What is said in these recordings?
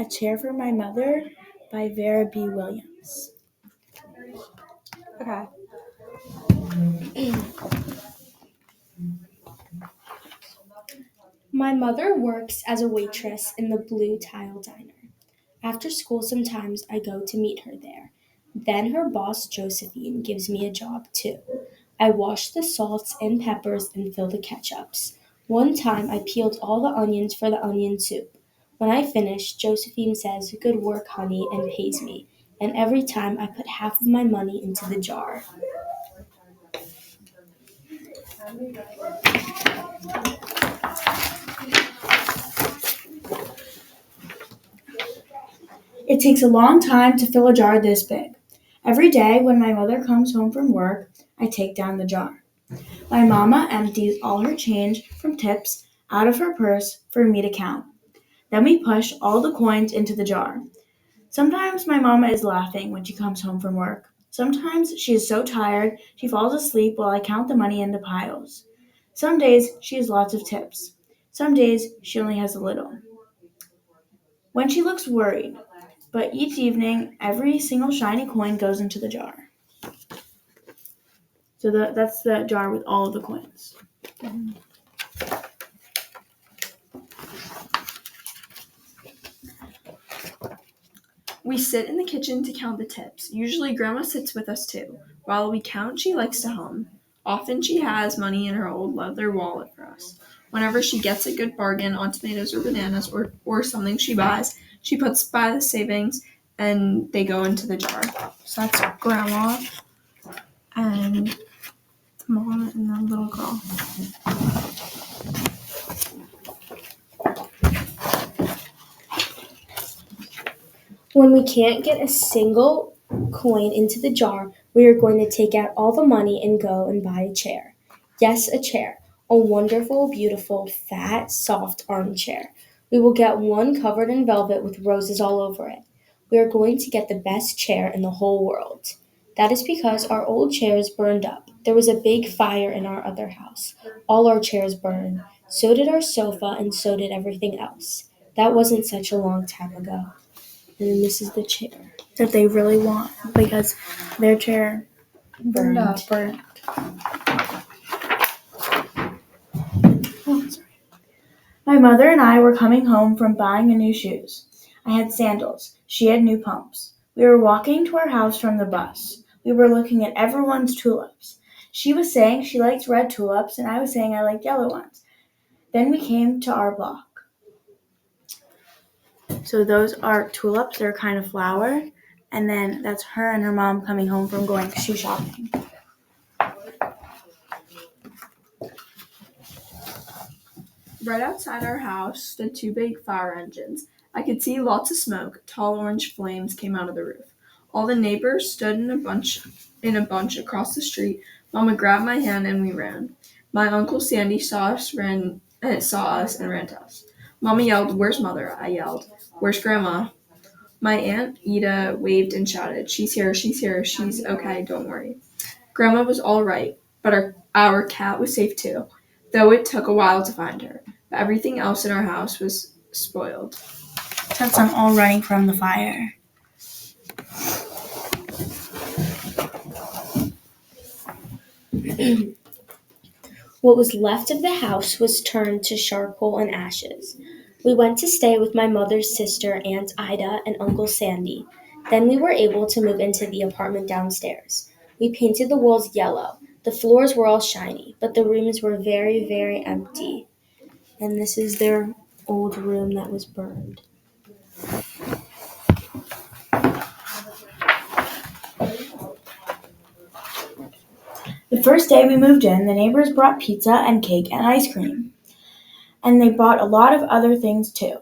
A Chair for My Mother by Vera Williams. Okay. My mother works as a waitress in the Blue Tile Diner. After school, sometimes I go to meet her there. Then her boss, Josephine, gives me a job too. I wash the salts and peppers and fill the ketchups. One time I peeled all the onions for the onion soup. When I finish, Josephine says, "Good work, honey," and pays me. And every time I put half of my money into the jar. It takes a long time to fill a jar this big. Every day when my mother comes home from work, I take down the jar. My mama empties all her change from tips out of her purse for me to count. Then we push all the coins into the jar. Sometimes my mama is laughing when she comes home from work. Sometimes she is so tired she falls asleep while I count the money into piles. Some days she has lots of tips. Some days she only has a little. When she looks worried, but each evening every single shiny coin goes into the jar. So that's the jar with all of the coins. We sit in the kitchen to count the tips. Usually Grandma sits with us too. While we count, she likes to hum. Often she has money in her old leather wallet for us. Whenever she gets a good bargain on tomatoes or bananas or something she buys, she puts by the savings and they go into the jar. So that's Grandma and Mom and the little girl. When we can't get a single coin into the jar, we are going to take out all the money and go and buy a chair. Yes, a chair. A wonderful, beautiful, fat, soft armchair. We will get one covered in velvet with roses all over it. We are going to get the best chair in the whole world. That is because our old chairs burned up. There was a big fire in our other house. All our chairs burned. So did our sofa, and so did everything else. That wasn't such a long time ago. And then this is the chair that they really want because their chair burned. Oh, sorry. My mother and I were coming home from buying new shoes. I had sandals. She had new pumps. We were walking to our house from the bus. We were looking at everyone's tulips. She was saying she liked red tulips, and I was saying I liked yellow ones. Then we came to our block. So those are tulips. They're kind of flower. And then that's her and her mom coming home from going shoe shopping. Right outside our house stood two big fire engines. I could see lots of smoke. Tall orange flames came out of the roof. All the neighbors stood in a bunch across the street. Mama grabbed my hand and we ran. My Uncle Sandy saw us and ran to us. Mama yelled, "Where's Mother?" I yelled, "Where's Grandma?" My Aunt Ida waved and shouted, "She's here, she's here, she's okay, don't worry." Grandma was all right, but our cat was safe too, though it took a while to find her. But everything else in our house was spoiled. Since I'm all running from the fire. What was left of the house was turned to charcoal and ashes. We went to stay with my mother's sister, Aunt Ida, and Uncle Sandy. Then we were able to move into the apartment downstairs. We painted the walls yellow. The floors were all shiny, but the rooms were very, very empty. And this is their old room that was burned. The first day we moved in, the neighbors brought pizza and cake and ice cream. And they bought a lot of other things too.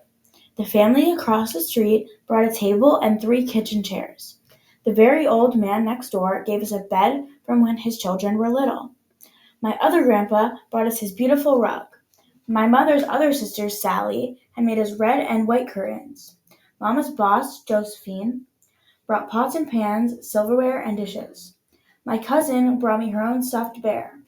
The family across the street brought a table and 3 kitchen chairs. The very old man next door gave us a bed from when his children were little. My other grandpa brought us his beautiful rug. My mother's other sister, Sally, had made us red and white curtains. Mama's boss, Josephine, brought pots and pans, silverware, and dishes. My cousin brought me her own stuffed bear.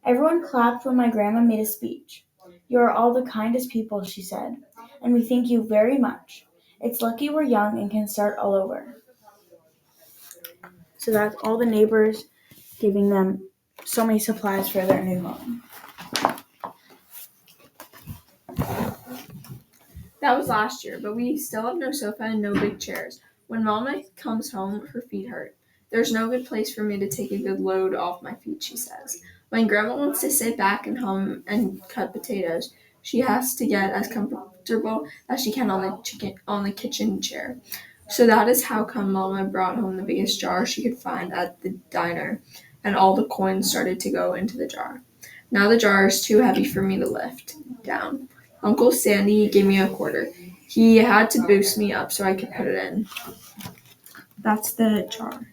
Everyone clapped when my grandma made a speech. "You are all the kindest people," she said, "and we thank you very much. It's lucky we're young and can start all over. So that's all the neighbors giving them so many supplies for their new home. That was last year, but we still have no sofa and no big chairs. When Mama comes home, her feet hurt. There's no good place for me to take a good load off my feet, she says. When Grandma wants to sit back and hum and cut potatoes, she has to get as comfortable as she can on the kitchen chair. So that is how come Mama brought home the biggest jar she could find at the diner, and all the coins started to go into the jar. Now the jar is too heavy for me to lift down. Uncle Sandy gave me a quarter. He had to boost me up so I could put it in. That's the jar.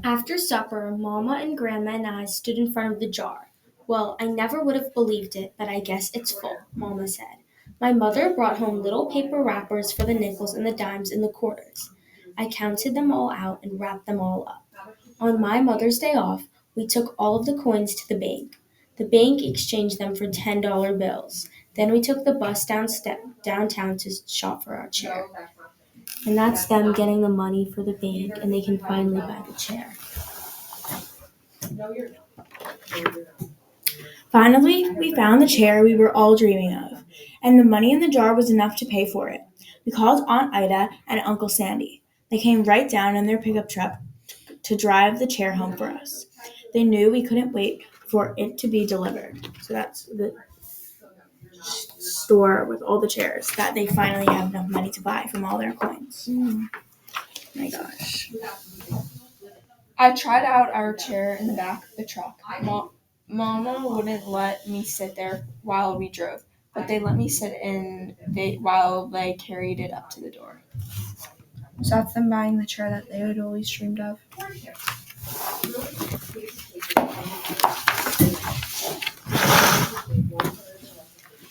After supper, Mama and Grandma and I stood in front of the jar. Well, I never would have believed it, but I guess it's full, Mama said. My mother brought home little paper wrappers for the nickels and the dimes and the quarters. I counted them all out and wrapped them all up. On my Mother's Day off, we took all of the coins to the bank. The bank exchanged them for $10 bills. Then we took the bus downtown to shop for our chair. And that's them getting the money for the bank, and they can finally buy the chair. Finally, we found the chair we were all dreaming of, and the money in the jar was enough to pay for it. We called Aunt Ida and Uncle Sandy. They came right down in their pickup truck to drive the chair home for us. They knew we couldn't wait for it to be delivered. So that's the store with all the chairs that they finally have enough money to buy from all their coins. My gosh. I tried out our chair in the back of the truck. Mama wouldn't let me sit there while we drove, but they let me sit in while they carried it up to the door. So that's them buying the chair that they had always dreamed of.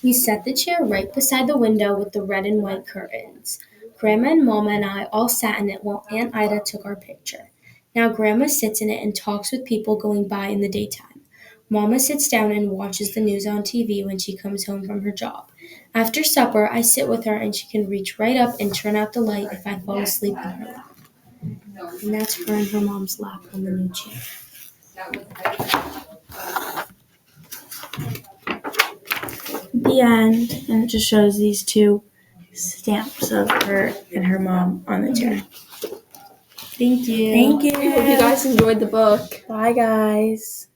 We set the chair right beside the window with the red and white curtains. Grandma and Mama and I all sat in it while Aunt Ida took our picture. Now Grandma sits in it and talks with people going by in the daytime. Mama sits down and watches the news on TV when she comes home from her job. After supper, I sit with her and she can reach right up and turn out the light if I fall asleep in her lap. And that's her in her mom's lap on the new chair. The end, and it just shows these two stamps of her and her mom on the chair. Thank you. Thank you. I hope you guys enjoyed the book. Bye, guys.